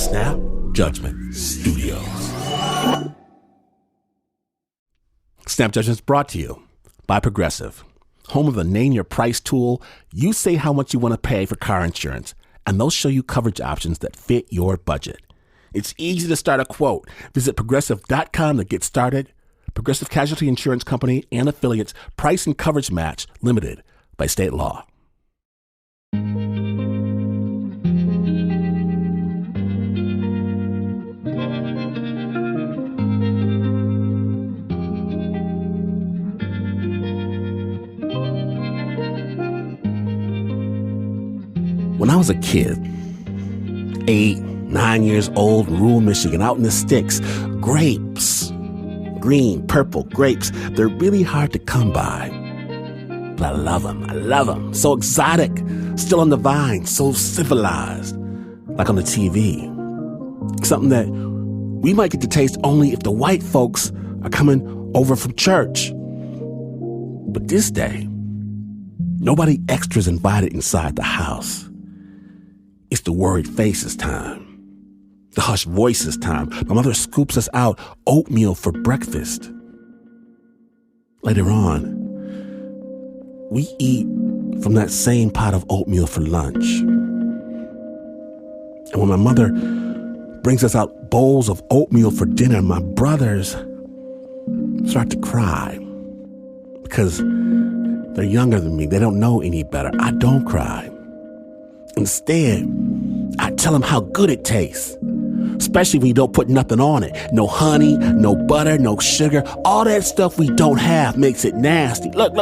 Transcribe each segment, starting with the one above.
Snap Judgment Studios. Snap Judgment is brought to you by Progressive, home of the Name Your Price tool. You say how much you want to pay for car insurance, and they'll show you coverage options that fit your budget. It's easy to start a quote. Visit Progressive.com to get started. Progressive Casualty Insurance Company and affiliates. Price and coverage match limited by state law. When I was a kid, 8, 9 years old in rural Michigan, out in the sticks, grapes, green, purple grapes, they're really hard to come by. But I love them. So exotic, still on the vine, so civilized, like on the TV. Something that we might get to taste only if the white folks are coming over from church. But this day, nobody extra's invited inside the house. It's the worried faces time. The hushed voices time. My mother scoops us out oatmeal for breakfast. Later on, we eat from that same pot of oatmeal for lunch. And when my mother brings us out bowls of oatmeal for dinner, my brothers start to cry because they're younger than me. They don't know any better. I don't cry. Instead, I tell them how good it tastes, especially when you don't put nothing on it. No honey, no butter, no sugar. All that stuff we don't have makes it nasty. Look.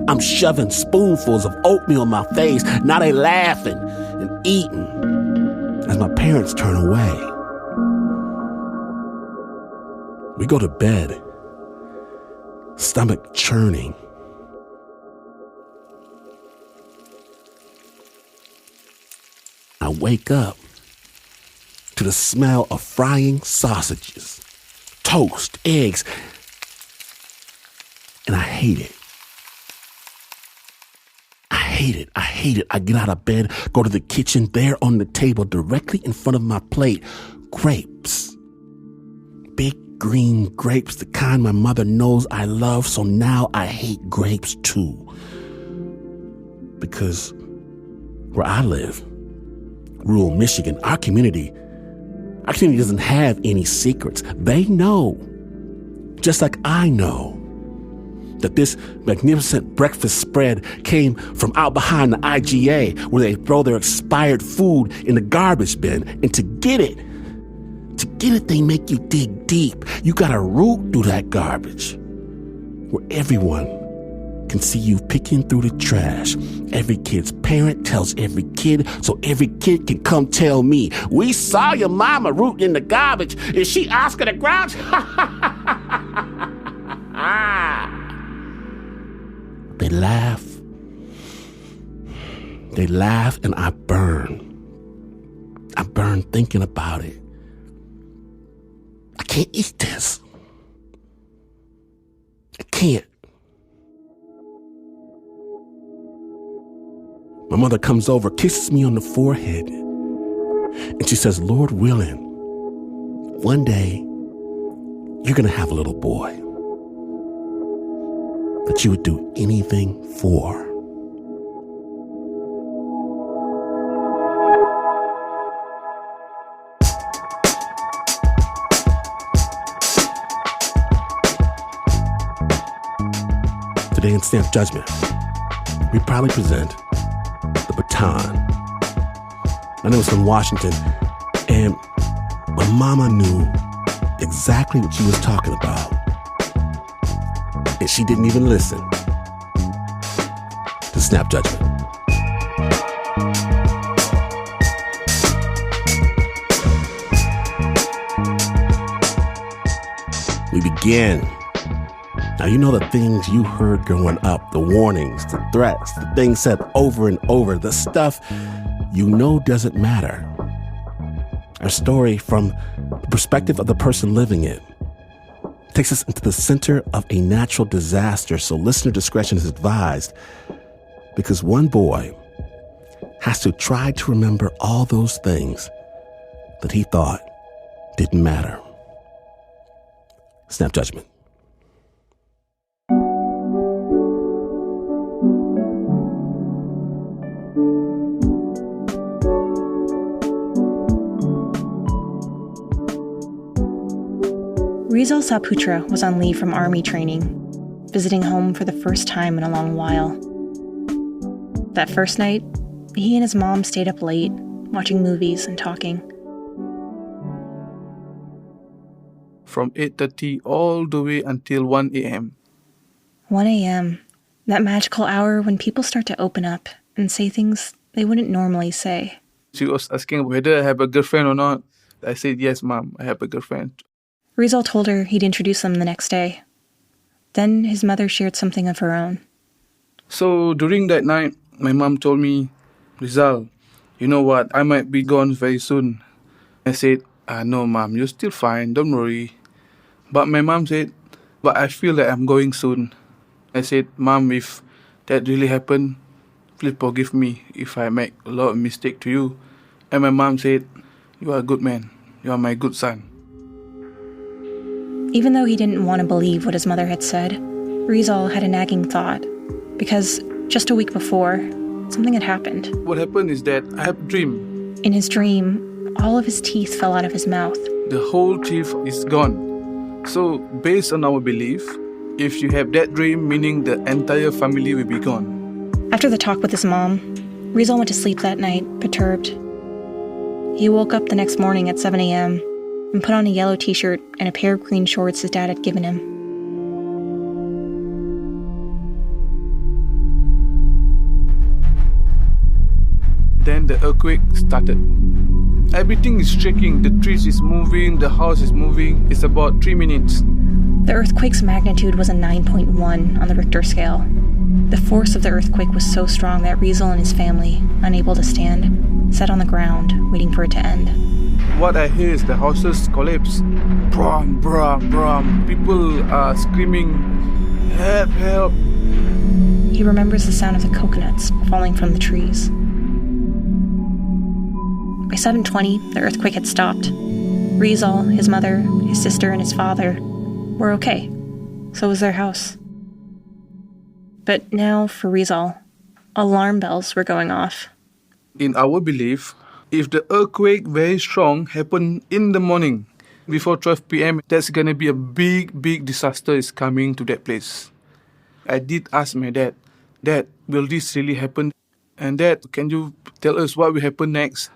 I'm shoving spoonfuls of oatmeal in my face. Now they laughing and eating as my parents turn away. We go to bed, stomach churning. I wake up to the smell of frying sausages, toast, eggs, and I hate it. I hate it. I get out of bed, go to the kitchen. There on the table, directly in front of my plate, grapes. Big green grapes, the kind my mother knows I love, so now I hate grapes too. Because where I live, rural Michigan, our community doesn't have any secrets. They know, just like I know, that this magnificent breakfast spread came from out behind the IGA where they throw their expired food in the garbage bin. And to get it, they make you dig deep. You gotta root through that garbage where everyone can see you picking through the trash. Every kid's parent tells every kid, so every kid can come tell me, we saw your mama rooting in the garbage. Is she Oscar the Grouch? They laugh, and I burn. I burn thinking about it. I can't eat this. I can't. My mother comes over, kisses me on the forehead, and she says, Lord willing, one day you're going to have a little boy that you would do anything for. Today in Snap Judgment, we proudly present the Baton. My name was from Washington, and my mama knew exactly what she was talking about. And she didn't even listen to Snap Judgment. We begin. Now, you know the things you heard growing up, the warnings, the threats, the things said over and over, the stuff you know doesn't matter. Our story, from the perspective of the person living it, takes us into the center of a natural disaster, so listener discretion is advised, because one boy has to try to remember all those things that he thought didn't matter. Snap judgment. Rizal Saputra was on leave from army training, visiting home for the first time in a long while. That first night, he and his mom stayed up late, watching movies and talking. From 8:30 all the way until 1 a.m. 1 a.m., that magical hour when people start to open up and say things they wouldn't normally say. She was asking whether I have a girlfriend or not. I said, yes, Mom, I have a girlfriend. Rizal told her he'd introduce them the next day. Then his mother shared something of her own. So during that night, my mom told me, Rizal, you know what, I might be gone very soon. I said, no, Mom, you're still fine, don't worry. But my mom said, but I feel that I'm going soon. I said, Mom, if that really happened, please forgive me if I make a lot of mistake to you. And my mom said, you are a good man, you are my good son. Even though he didn't want to believe what his mother had said, Rizal had a nagging thought, because just a week before, something had happened. What happened is that I had a dream. In his dream, all of his teeth fell out of his mouth. The whole teeth is gone. So, based on our belief, if you have that dream, meaning the entire family will be gone. After the talk with his mom, Rizal went to sleep that night, perturbed. He woke up the next morning at 7 a.m., and put on a yellow t-shirt and a pair of green shorts his dad had given him. Then the earthquake started. Everything is shaking, the trees is moving, the house is moving. It's about 3 minutes. The earthquake's magnitude was a 9.1 on the Richter scale. The force of the earthquake was so strong that Rizal and his family, unable to stand, sat on the ground, waiting for it to end. What I hear is the houses collapse. Brum, brum, brum. People are screaming, help, help. He remembers the sound of the coconuts falling from the trees. By 7:20, the earthquake had stopped. Rizal, his mother, his sister, and his father were okay. So was their house. But now, for Rizal, alarm bells were going off. In our belief, if the earthquake very strong happened in the morning, before 12 p.m., that's going to be a big, big disaster is coming to that place. I did ask my dad, Dad, will this really happen? And Dad, can you tell us what will happen next?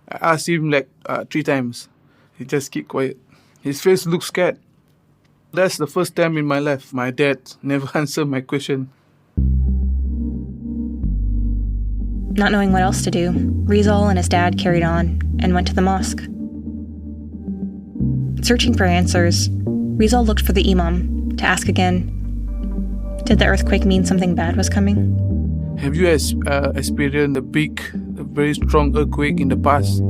I asked him like 3 times. He just kept quiet. His face looked scared. That's the first time in my life my dad never answered my question. Not knowing what else to do, Rizal and his dad carried on and went to the mosque. Searching for answers, Rizal looked for the imam to ask again, did the earthquake mean something bad was coming? Have you experienced a very strong earthquake in the past?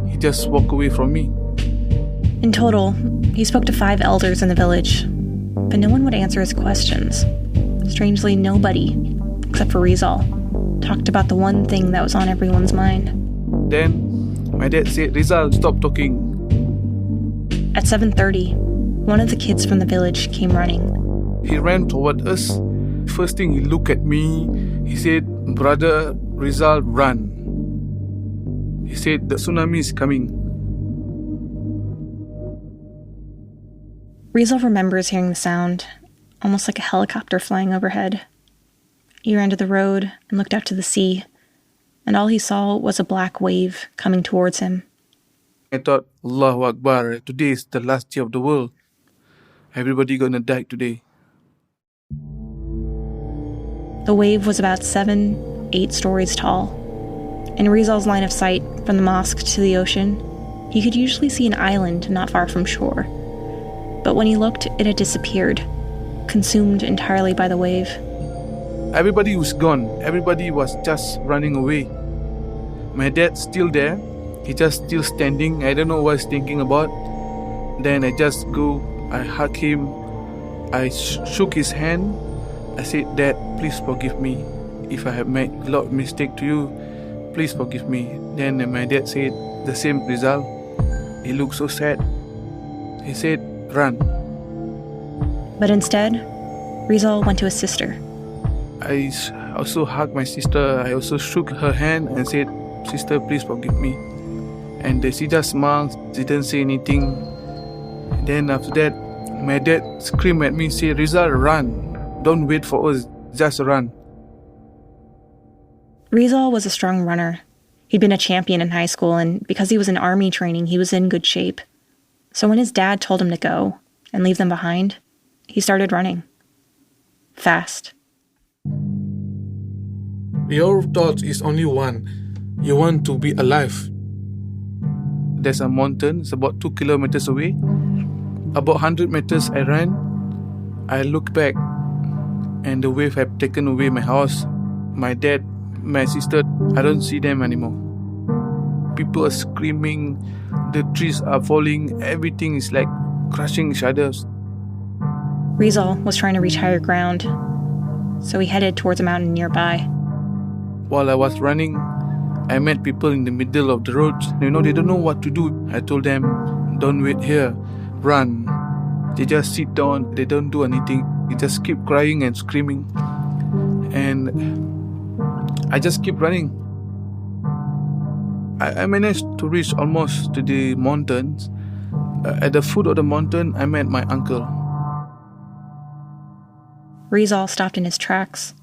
He just walked away from me. In total, he spoke to 5 elders in the village, but no one would answer his questions. Strangely, nobody, except for Rizal, talked about the one thing that was on everyone's mind. Then, my dad said, Rizal, stop talking. At 7:30, one of the kids from the village came running. He ran toward us. First thing, he looked at me. He said, Brother Rizal, run. He said, the tsunami is coming. Rizal remembers hearing the sound, almost like a helicopter flying overhead. He ran to the road and looked out to the sea, and all he saw was a black wave coming towards him. I thought, Allahu Akbar, today is the last day of the world. Everybody gonna die today. The wave was about 7-8 stories tall. In Rizal's line of sight, from the mosque to the ocean, he could usually see an island not far from shore. But when he looked, it had disappeared, consumed entirely by the wave. Everybody was gone. Everybody was just running away. My dad's still there. He just still standing. I don't know what he's thinking about. Then I just go, I hug him. I shook his hand. I said, Dad, please forgive me. If I have made a lot of mistake to you, please forgive me. Then my dad said, the same, Rizal. He looked so sad. He said, "Run." But instead, Rizal went to his sister. I also hugged my sister. I also shook her hand and said, "Sister, please forgive me." And she just smiled. She didn't say anything. Then after that, my dad screamed at me, said, "Rizal, run. Don't wait for us. Just run." Rizal was a strong runner. He'd been a champion in high school, and because he was in army training, he was in good shape. So when his dad told him to go and leave them behind, he started running. Fast. Your thought is only one. You want to be alive. There's a mountain. It's about 2 kilometers away. About 100 meters I ran. I looked back and the wave had taken away my house, my dad, my sister. I don't see them anymore. People are screaming. The trees are falling. Everything is like crushing each other. Rizal was trying to reach higher ground, so he headed towards a mountain nearby. While I was running, I met people in the middle of the road. They don't know what to do. I told them, "Don't wait here. Run." They just sit down. They don't do anything. They just keep crying and screaming. And I just keep running. I managed to reach almost to the mountains. At the foot of the mountain, I met my uncle. Rizal stopped in his tracks.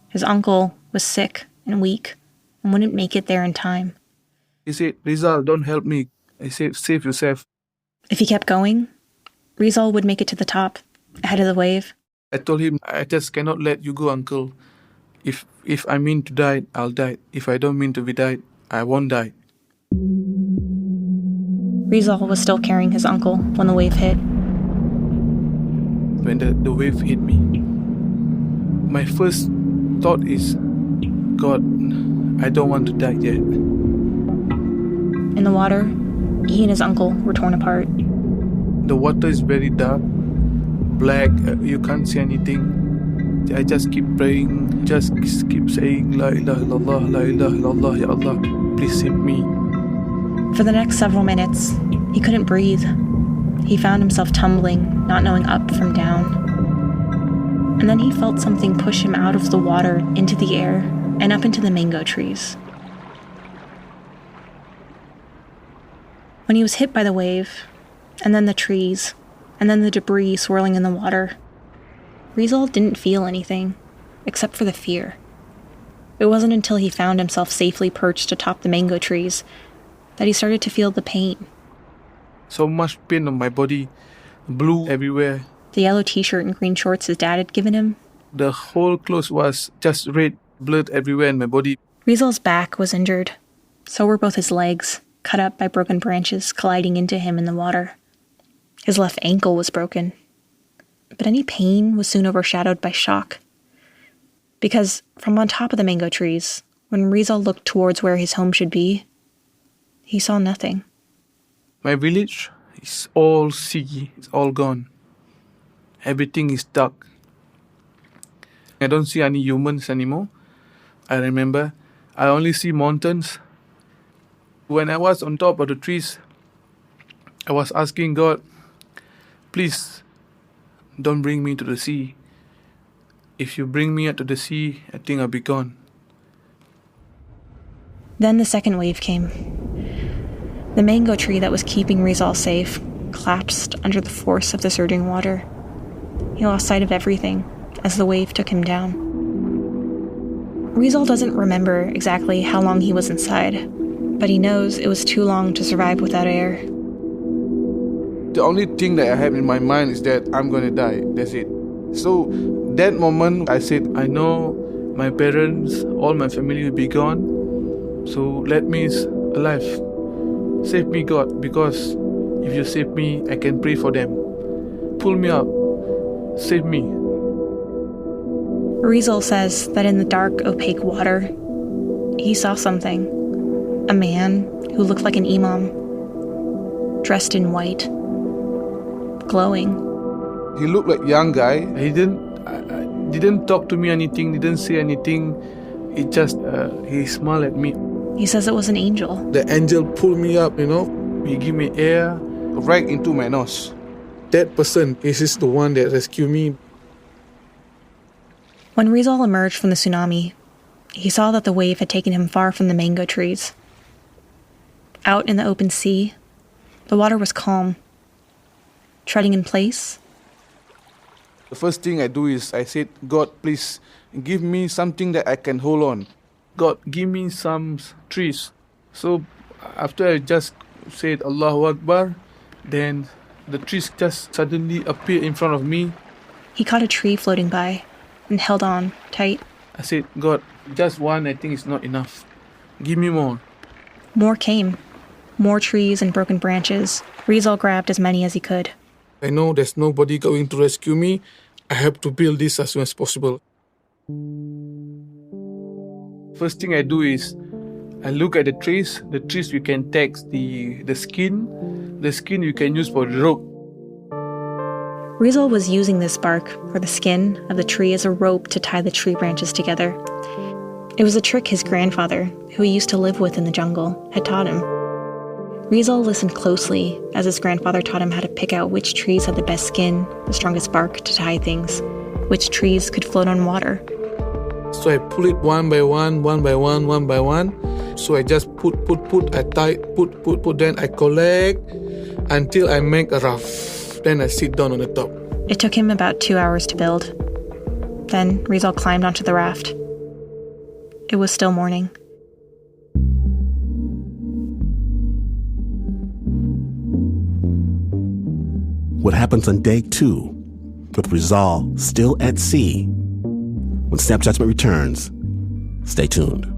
His uncle was sick and weak and wouldn't make it there in time. He said, "Rizal, don't help me." I said, "Save yourself." If he kept going, Rizal would make it to the top, ahead of the wave. I told him, "I just cannot let you go, uncle. If I mean to die, I'll die. If I don't mean to be died, I won't die." Rizal was still carrying his uncle when the wave hit. When the wave hit me, my first thought is, "God, I don't want to die yet." In the water, he and his uncle were torn apart. The water is very dark, black, you can't see anything. I just keep praying, just keep saying, "La ilaha illallah, la ilaha illallah, ya Allah, please save me." For the next several minutes, he couldn't breathe. He found himself tumbling, not knowing up from down. And then he felt something push him out of the water into the air and up into the mango trees. When he was hit by the wave, and then the trees, and then the debris swirling in the water, Rizal didn't feel anything, except for the fear. It wasn't until he found himself safely perched atop the mango trees that he started to feel the pain. So much pain on my body, blue everywhere. The yellow t-shirt and green shorts his dad had given him. The whole clothes was just red, blood everywhere in my body. Rizal's back was injured. So were both his legs, cut up by broken branches colliding into him in the water. His left ankle was broken. But any pain was soon overshadowed by shock. Because from on top of the mango trees, when Rizal looked towards where his home should be, he saw nothing. My village is all sea, it's all gone. Everything is dark. I don't see any humans anymore. I remember I only see mountains. When I was on top of the trees, I was asking God, "Please, don't bring me to the sea. If you bring me out to the sea, I think I'll be gone." Then the second wave came. The mango tree that was keeping Rizal safe collapsed under the force of the surging water. He lost sight of everything as the wave took him down. Rizal doesn't remember exactly how long he was inside, but he knows it was too long to survive without air. The only thing that I have in my mind is that I'm gonna die. That's it. So that moment I said, I know my parents, all my family will be gone. So let me alive. Save me, God, because if you save me, I can pray for them. Pull me up. Save me. Rizal says that in the dark, opaque water, he saw something. A man who looked like an imam, dressed in white, glowing. He looked like a young guy. He didn't talk to me anything, didn't say anything. He smiled at me. He says it was an angel. The angel pulled me up, He give me air right into my nose. That person is the one that rescued me. When Rizal emerged from the tsunami, he saw that the wave had taken him far from the mango trees. Out in the open sea, the water was calm. Treading in place, The first thing I do is I said, God, please give me something that I can hold on. God, give me some trees. So after I just said Allahu Akbar, then the trees just suddenly appear in front of me. he caught a tree floating by and held on tight. I said, God, just one I think is not enough. Give me more. More came. More trees and broken branches. Rizal grabbed as many as he could. I know there's nobody going to rescue me. I have to build this as soon as possible. First thing I do is I look at the trees. The trees you can take the skin. The skin you can use for rope. Rizal was using this bark, or the skin, of the tree as a rope to tie the tree branches together. It was a trick his grandfather, who he used to live with in the jungle, had taught him. Rizal listened closely as his grandfather taught him how to pick out which trees had the best skin, the strongest bark to tie things, which trees could float on water. So I pull it one by one. So I just put, I tie, put, then I collect until I make a raft. Then I sit down on the top. It took him about 2 hours to build. Then Rizal climbed onto the raft. It was still morning. What happens on day 2, with Rizal still at sea? When Snap Judgment returns, stay tuned.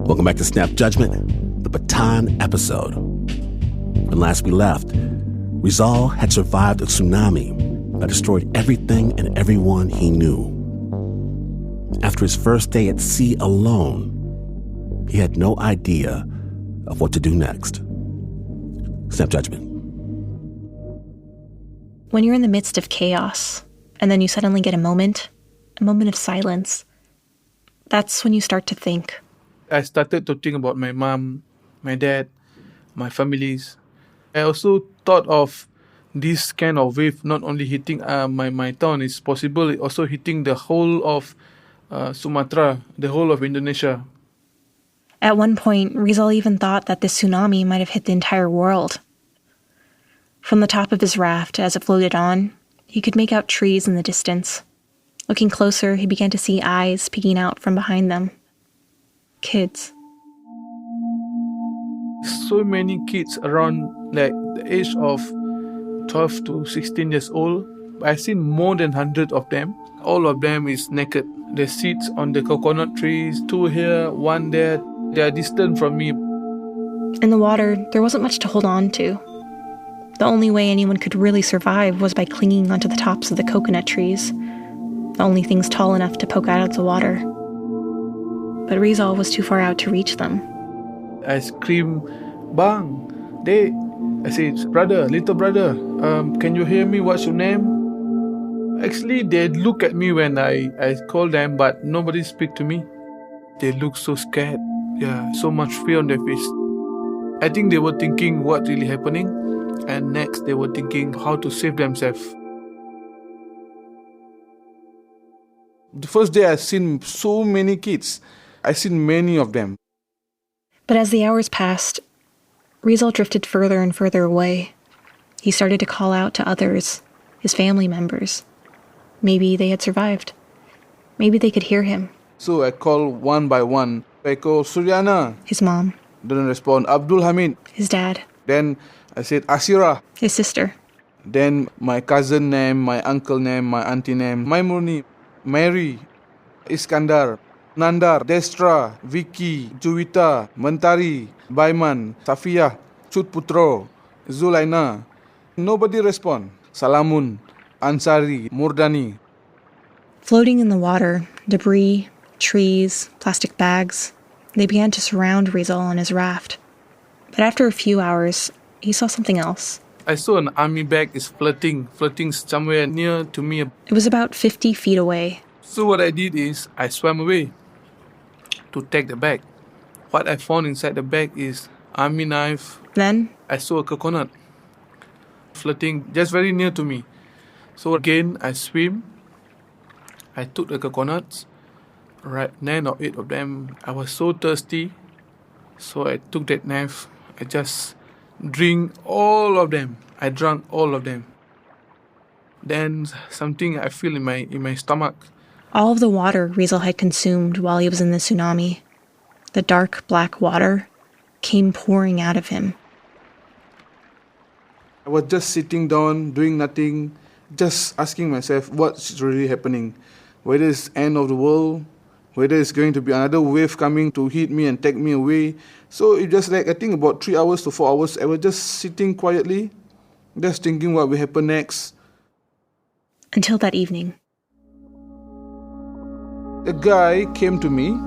Welcome back to Snap Judgment, the Baton episode. When last we left, Rizal had survived a tsunami that destroyed everything and everyone he knew. After his first day at sea alone, he had no idea of what to do next. Snap Judgment. When you're in the midst of chaos, and then you suddenly get a moment of silence, that's when you start to think. I started to think about my mom, my dad, my families. I also thought of this kind of wave not only hitting my town, it's possible it also hitting the whole of Sumatra, the whole of Indonesia. At one point, Rizal even thought that this tsunami might have hit the entire world. From the top of his raft, as it floated on, he could make out trees in the distance. Looking closer, he began to see eyes peeking out from behind them. Kids. So many kids around like the age of 12 to 16 years old. I've seen more than 100 of them. All of them is naked. They sit on the coconut trees, 2 here, 1 there. They are distant from me. In the water, there wasn't much to hold on to. The only way anyone could really survive was by clinging onto the tops of the coconut trees, the only things tall enough to poke out of the water. But Rizal was too far out to reach them. I scream, Bang, they. I say, brother, little brother, can you hear me? What's your name? Actually, they look at me when I call them, but nobody speak to me. They look so scared. Yeah, so much fear on their face. I think they were thinking what really happening, and next they were thinking how to save themselves. The first day I seen so many kids. I seen many of them. But as the hours passed, Rizal drifted further and further away. He started to call out to others, his family members. Maybe they had survived. Maybe they could hear him. So I call one by one. I call Suryana. His mom. Didn't respond. Abdul Hamid. His dad. Then I said Asira. His sister. Then my cousin name, my uncle name, my auntie name, Maimuni, Mary, Iskandar, Nandar, Destra, Vicky, Juwita, Mentari, Baiman, Safia, Chutputro, Zulaina. Nobody respond. Salamun, Ansari, Murdani. Floating in the water, debris, trees, plastic bags, they began to surround Rizal on his raft. But after a few hours, he saw something else. I saw an army bag is floating somewhere near to me. It was about 50 feet away. So what I did is I swam away to take the bag. What I found inside the bag is army knife. Then, I saw a coconut floating just very near to me. So again, I swim. I took the coconuts, right, 9 or 8 of them. I was so thirsty, so I took that knife. I just drink all of them. I drank all of them. Then something I feel in my stomach. all of the water Rizal had consumed while he was in the tsunami, the dark black water, came pouring out of him. I was just sitting down, doing nothing, just asking myself what's really happening. Whether it's end of the world, whether it's going to be another wave coming to hit me and take me away. So it just like, I think about 3 hours to 4 hours, I was just sitting quietly, just thinking what will happen next. Until that evening. A guy came to me.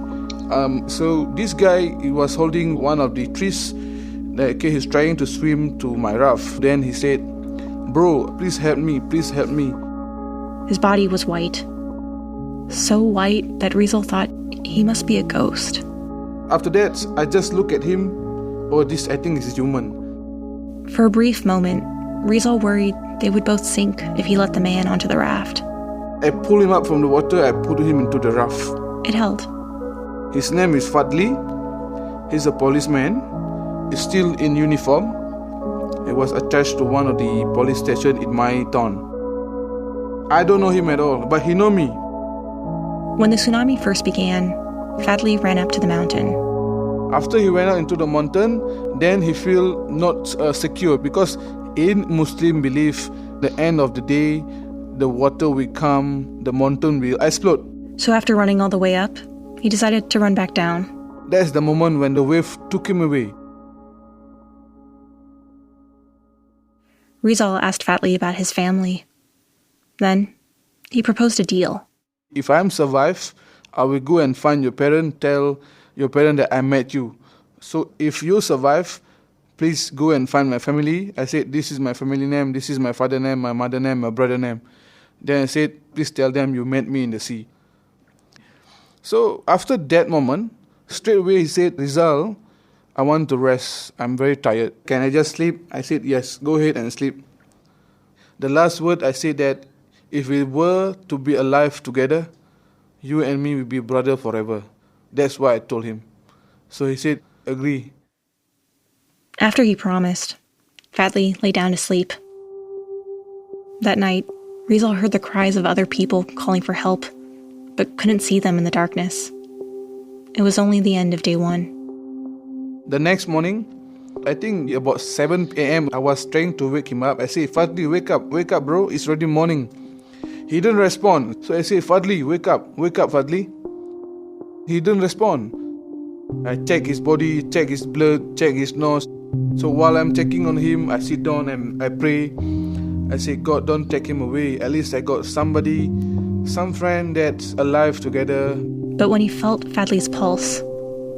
So this guy, he was holding one of the trees. Like, he's trying to swim to my raft. Then he said, "Bro, please help me, please help me." His body was white. So white that Rizal thought he must be a ghost. After that, I just look at him. Oh, this I think is human. For a brief moment, Rizal worried they would both sink if he let the man onto the raft. I pull him up from the water, I put him into the raft. It held. His name is Fadli. He's a policeman. He's still in uniform. He was attached to one of the police stations in my town. I don't know him at all, but he know me. When the tsunami first began, Fadli ran up to the mountain. After he went out into the mountain, then he feel not secure, because in Muslim belief, the end of the day, the water will come, the mountain will explode. So after running all the way up, he decided to run back down. That's the moment when the wave took him away. Rizal asked Fadli about his family. Then, he proposed a deal. If I'm survive, I will go and find your parent, tell your parent that I met you. So if you survive, please go and find my family. I said, this is my family name, this is my father name, my mother name, my brother name. Then I said, please tell them you met me in the sea. So after that moment, straight away he said, Rizal, I want to rest. I'm very tired. Can I just sleep? I said, yes, go ahead and sleep. The last word I said that if we were to be alive together, you and me will be brother forever. That's what I told him. So he said, agree. After he promised, Fadli lay down to sleep. That night, Rizal heard the cries of other people calling for help, but couldn't see them in the darkness. It was only the end of day one. The next morning, I think about 7 a.m., I was trying to wake him up. I said, Fadli, wake up, bro, it's already morning. He didn't respond. So I said, Fadli, wake up, Fadli. He didn't respond. I check his body, check his blood, check his nose. So while I'm checking on him, I sit down and I pray. I say, God, don't take him away. At least I got somebody, some friend that's alive together. But when he felt Fadli's pulse,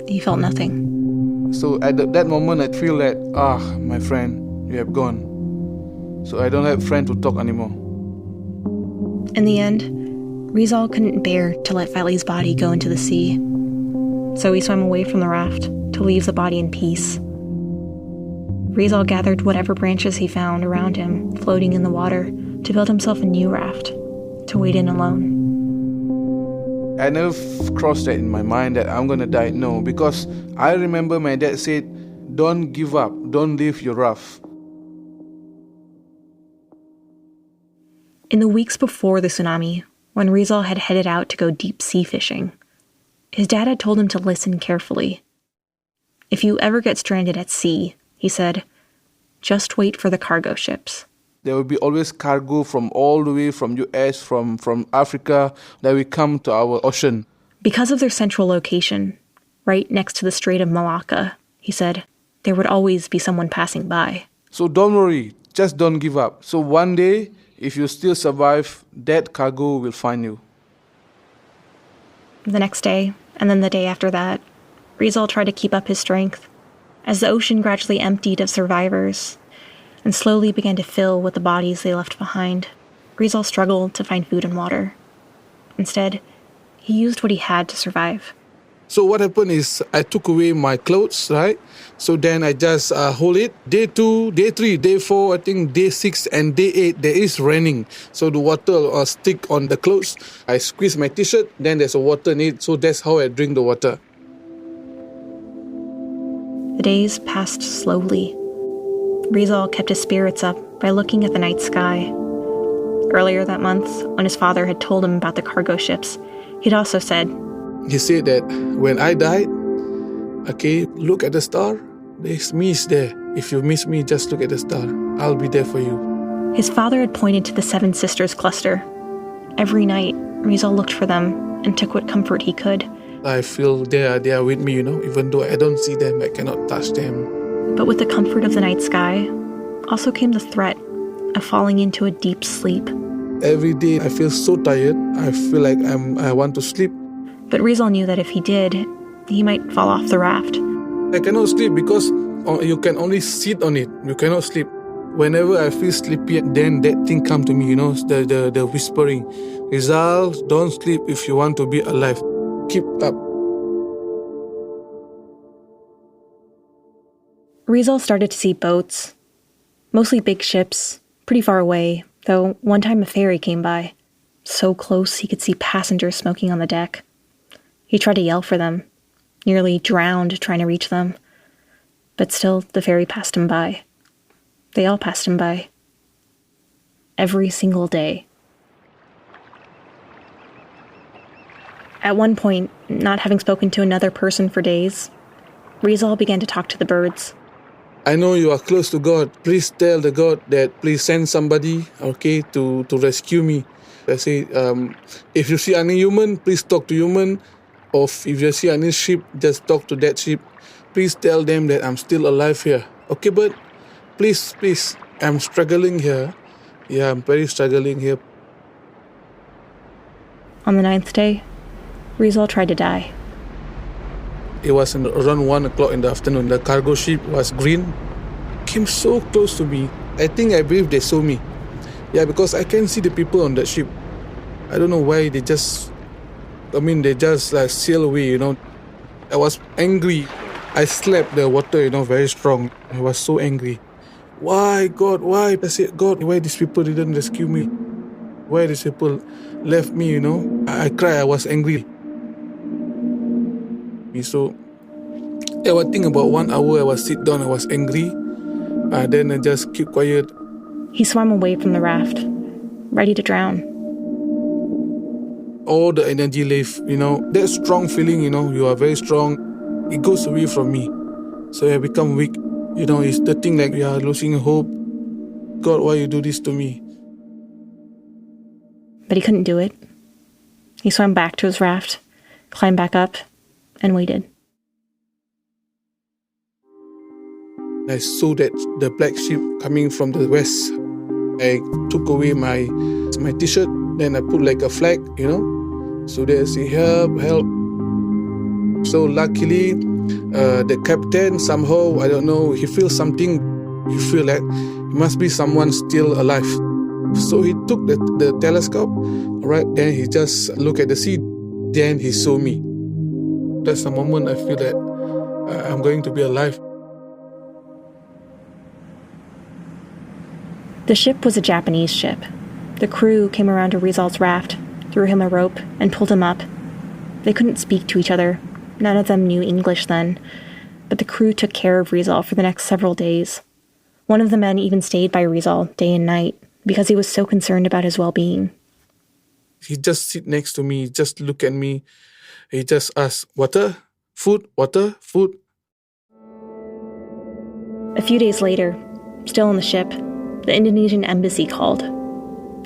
he felt nothing. So at that moment, I feel that, my friend, you have gone. So I don't have a friend to talk anymore. In the end, Rizal couldn't bear to let Fadli's body go into the sea. So he swam away from the raft to leave the body in peace. Rizal gathered whatever branches he found around him floating in the water to build himself a new raft to wade in alone. I never crossed that in my mind that I'm going to die. No, because I remember my dad said, don't give up, don't leave your raft. In the weeks before the tsunami, when Rizal had headed out to go deep sea fishing, his dad had told him to listen carefully. If you ever get stranded at sea, he said, just wait for the cargo ships. There will be always cargo from all the way from US, from Africa, that will come to our ocean. Because of their central location, right next to the Strait of Malacca, he said, there would always be someone passing by. So don't worry, just don't give up. So one day, if you still survive, that cargo will find you. The next day, and then the day after that, Rizal tried to keep up his strength. As the ocean gradually emptied of survivors and slowly began to fill with the bodies they left behind, Rizal struggled to find food and water. Instead, he used what he had to survive. So what happened is I took away my clothes, right? So then I just hold it. Day 2, day 3, day 4, I think day 6 and day 8, there is raining. So the water stick on the clothes. I squeeze my t-shirt, then there's a water in it. So that's how I drink the water. The days passed slowly. Rizal kept his spirits up by looking at the night sky. Earlier that month, when his father had told him about the cargo ships, he'd also said, he said that when I died, okay, look at the star. There's me there. If you miss me, just look at the star. I'll be there for you. His father had pointed to the Seven Sisters cluster. Every night, Rizal looked for them and took what comfort he could. I feel they are with me, even though I don't see them, I cannot touch them. But with the comfort of the night sky, also came the threat of falling into a deep sleep. Every day I feel so tired. I feel like I want to sleep. But Rizal knew that if he did, he might fall off the raft. I cannot sleep because you can only sit on it. You cannot sleep. Whenever I feel sleepy, then that thing come to me, the whispering. Rizal, don't sleep if you want to be alive. Keep up. Rizal started to see boats, mostly big ships, pretty far away, though one time a ferry came by. So close he could see passengers smoking on the deck. He tried to yell for them, nearly drowned trying to reach them. But still, the ferry passed him by. They all passed him by. Every single day. At one point, not having spoken to another person for days, Rizal began to talk to the birds. I know you are close to God. Please tell the God that please send somebody, okay, to rescue me. I say, if you see any human, please talk to human. Or if you see any ship, just talk to that ship. Please tell them that I'm still alive here. Okay, but please, I'm struggling here. Yeah, I'm very struggling here. On the 9th day, Rizal tried to die. It was around 1 o'clock in the afternoon. The cargo ship was green. Came so close to me. I believe they saw me. Yeah, because I can see the people on that ship. I don't know why they just sail away, I was angry. I slapped the water, very strong. I was so angry. Why, God, why? I said, God, why these people didn't rescue me? Why these people left me, I cried, I was angry. So, I was thinking about 1 hour, I was sit down, I was angry. Then I just keep quiet. He swam away from the raft, ready to drown. All the energy left, that strong feeling, you are very strong. It goes away from me. So I become weak. It's the thing like you are losing hope. God, why you do this to me? But he couldn't do it. He swam back to his raft, climbed back up, and waited. I saw that the black ship coming from the west. I took away my t-shirt, then I put like a flag, So they say, help. So luckily, the captain somehow, I don't know, he feels something. He feel like it must be someone still alive. So he took the telescope, right? Then he just looked at the sea. Then he saw me. That's the moment I feel that I'm going to be alive. The ship was a Japanese ship. The crew came around to Rizal's raft, threw him a rope, and pulled him up. They couldn't speak to each other. None of them knew English then, but the crew took care of Rizal for the next several days. One of the men even stayed by Rizal day and night because he was so concerned about his well-being. He just sit next to me, just look at me. He just asks, water, food. A few days later, still on the ship, the Indonesian embassy called.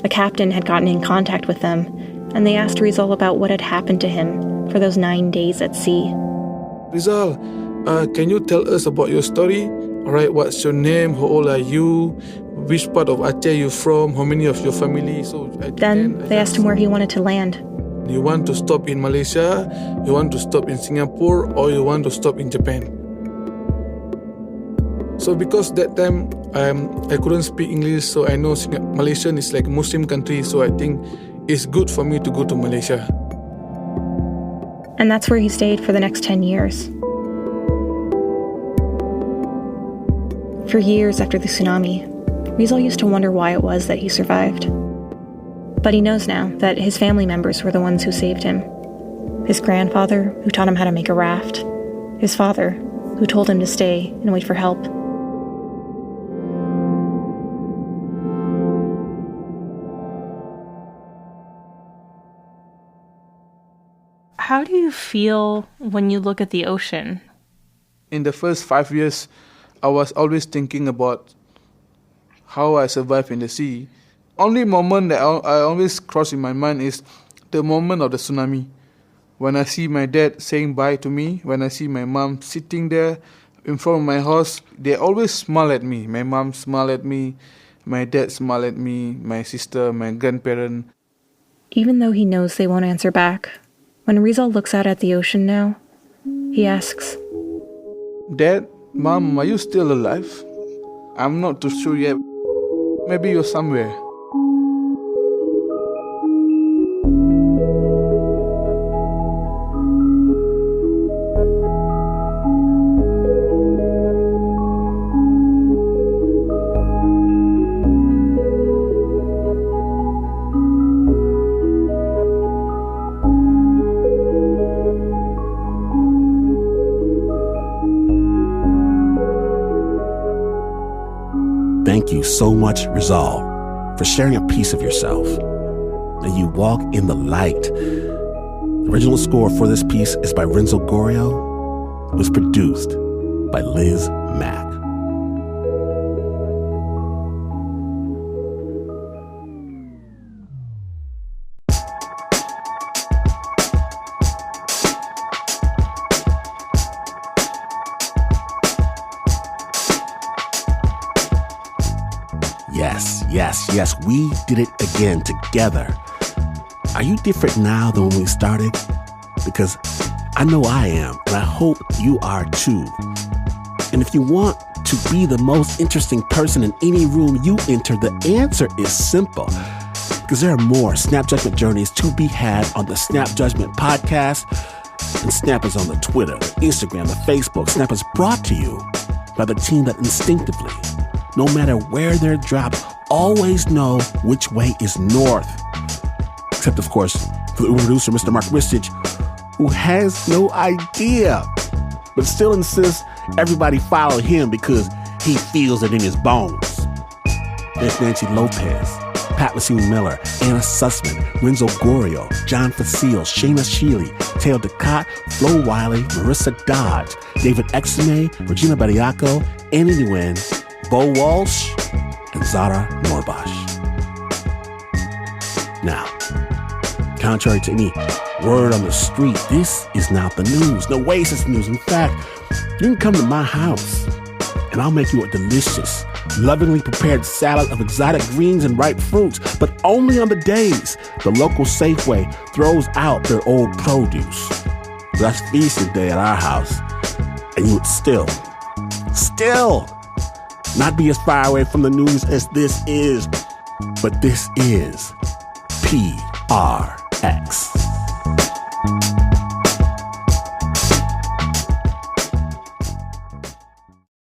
The captain had gotten in contact with them, and they asked Rizal about what had happened to him for those 9 days at sea. Rizal, can you tell us about your story? All right, what's your name? How old are you? Which part of Aceh are you from? How many of your family? Then they asked him where he wanted to land. You want to stop in Malaysia, you want to stop in Singapore, or you want to stop in Japan. So because that time I couldn't speak English, so I know Malaysia is like a Muslim country, so I think it's good for me to go to Malaysia. And that's where he stayed for the next 10 years. For years after the tsunami, Rizal used to wonder why it was that he survived. But he knows now that his family members were the ones who saved him. His grandfather, who taught him how to make a raft. His father, who told him to stay and wait for help. How do you feel when you look at the ocean? In the first 5 years, I was always thinking about how I survive in the sea. Only moment that I always cross in my mind is the moment of the tsunami. When I see my dad saying bye to me, when I see my mom sitting there in front of my house, they always smile at me. My mom smile at me, my dad smile at me, my sister, my grandparent. Even though he knows they won't answer back, when Rizal looks out at the ocean now, he asks, Dad, Mom, are you still alive? I'm not too sure yet. Maybe you're somewhere. Thank you so much, Rizal, for sharing a piece of yourself. And you walk in the light. The original score for this piece is by Renzo Gorrio. It was produced by Liz Mak. Yes, we did it again together. Are you different now than when we started? Because I know I am, and I hope you are too. And if you want to be the most interesting person in any room you enter, the answer is simple. Because there are more Snap Judgment journeys to be had on the Snap Judgment podcast. And Snap is on the Twitter, the Instagram, the Facebook. Snap is brought to you by the team that instinctively, no matter where they're dropped, always know which way is north. Except, of course, for the producer, Mr. Mark Ristich, who has no idea, but still insists everybody follow him because he feels it in his bones. There's Nancy Lopez, Pat Messina-Miller, Anna Sussman, Renzo Gorrio, John Facile, Shayna Shealy, Teo Ducot, Flo Wiley, Marissa Dodge, David Exene, Regina Bariaco, Annie Nguyen, Bo Walsh, and Zara Norbash. Now, contrary to any word on the street, this is not the news. No way is this news. In fact, you can come to my house and I'll make you a delicious, lovingly prepared salad of exotic greens and ripe fruits, but only on the days the local Safeway throws out their old produce. That's feasting day at our house, and you would still not be as far away from the news as this is. But this is PRX.